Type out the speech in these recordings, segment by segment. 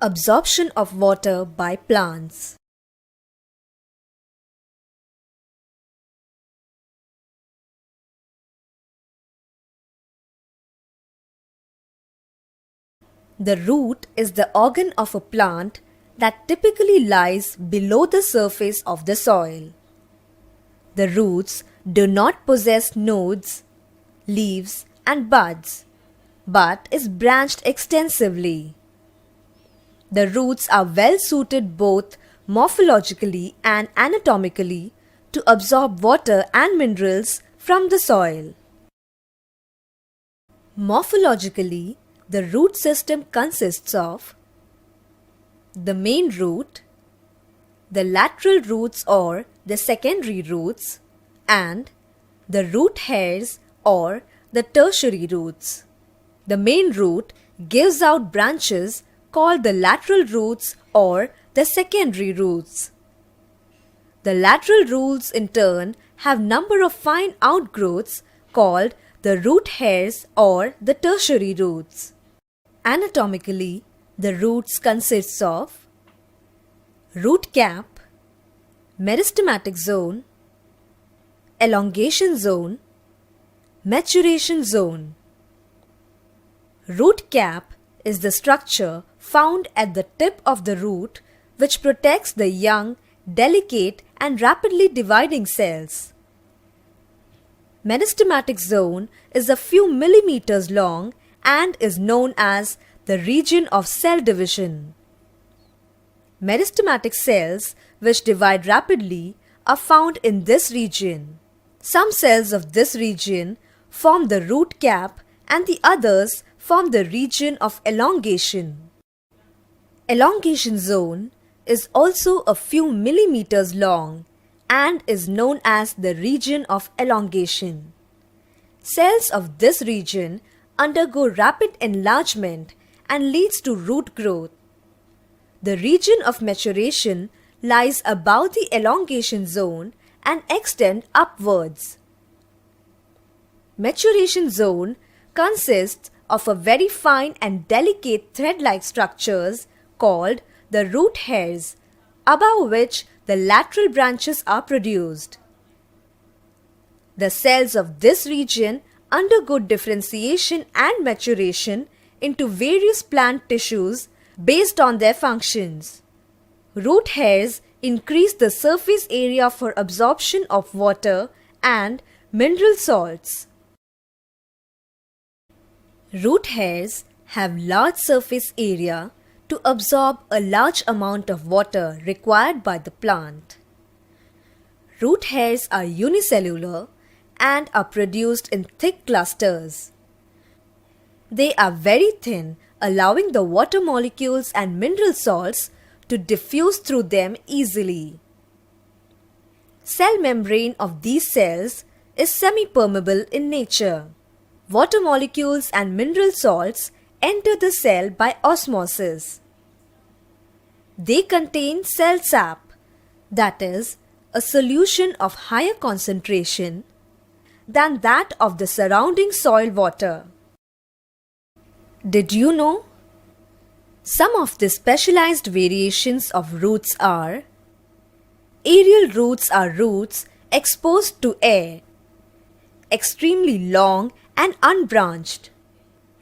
Absorption of water by plants. The root is the organ of a plant that typically lies below the surface of the soil. The roots do not possess nodes, leaves, and buds, but is branched extensively. The roots are well suited both morphologically and anatomically to absorb water and minerals from the soil. Morphologically, the root system consists of the main root, the lateral roots or the secondary roots, and the root hairs or the tertiary roots. The main root gives out branches called the lateral roots or the secondary roots. The lateral roots in turn have number of fine outgrowths called the root hairs or the tertiary roots. Anatomically, the roots consists of root cap, meristematic zone, elongation zone, maturation zone. Root cap is the structure found at the tip of the root which protects the young, delicate and rapidly dividing cells. Meristematic zone is a few millimeters long and is known as the region of cell division. Meristematic cells which divide rapidly are found in this region. Some cells of this region form the root cap and the others form the region of elongation. Elongation zone is also a few millimeters long and is known as the region of elongation. Cells of this region undergo rapid enlargement and leads to root growth. The region of maturation lies above the elongation zone and extend upwards. Maturation zone consists of a very fine and delicate thread-like structures called the root hairs, above which the lateral branches are produced. The cells of this region undergo differentiation and maturation into various plant tissues based on their functions. Root hairs increase the surface area for absorption of water and mineral salts. Root hairs have large surface area to absorb a large amount of water required by the plant. Root hairs are unicellular and are produced in thick clusters. They are very thin, allowing the water molecules and mineral salts to diffuse through them easily. Cell membrane of these cells is semi-permeable in nature. Water molecules and mineral salts enter the cell by osmosis. They contain cell sap, that is, a solution of higher concentration than that of the surrounding soil water. Did you know? Some of the specialized variations of roots are: aerial roots are roots exposed to air, extremely long and unbranched.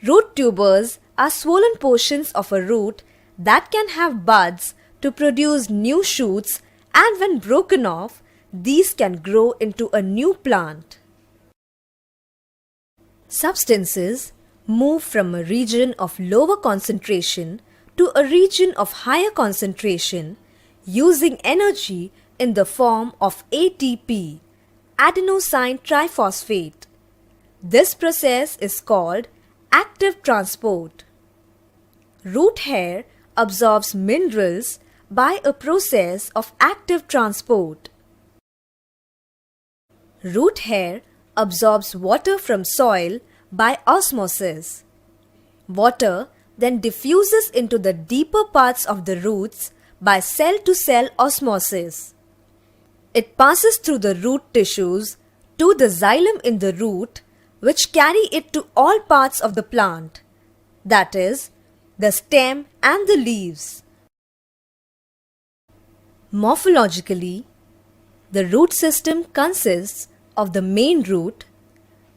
Root tubers are swollen portions of a root that can have buds to produce new shoots, and when broken off, these can grow into a new plant. Substances move from a region of lower concentration to a region of higher concentration using energy in the form of ATP, adenosine triphosphate. This process is called active transport. Root hair absorbs minerals by a process of active transport. Root hair absorbs water from soil by osmosis. Water then diffuses into the deeper parts of the roots by cell-to-cell osmosis. It passes through the root tissues to the xylem in the root, which carry it to all parts of the plant, that is, the stem and the leaves. Morphologically, the root system consists of the main root,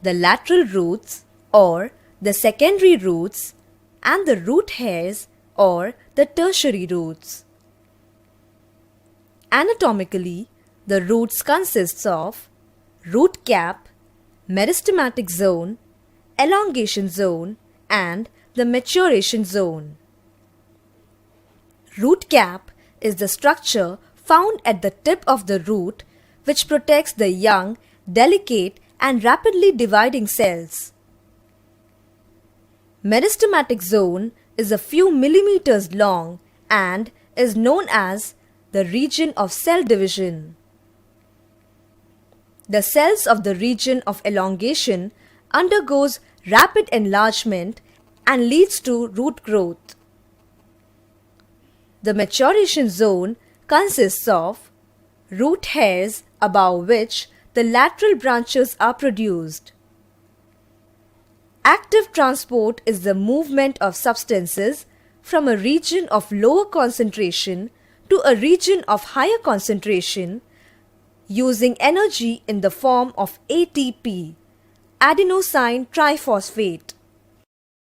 the lateral roots or the secondary roots, and the root hairs or the tertiary roots. Anatomically, the roots consists of root cap, meristematic zone, elongation zone, and the maturation zone. Root cap is the structure found at the tip of the root which protects the young, delicate, and rapidly dividing cells. Meristematic zone is a few millimeters long and is known as the region of cell division. The cells of the region of elongation undergoes rapid enlargement and leads to root growth. The maturation zone consists of root hairs above which the lateral branches are produced. Active transport is the movement of substances from a region of lower concentration to a region of higher concentration using energy in the form of ATP, adenosine triphosphate.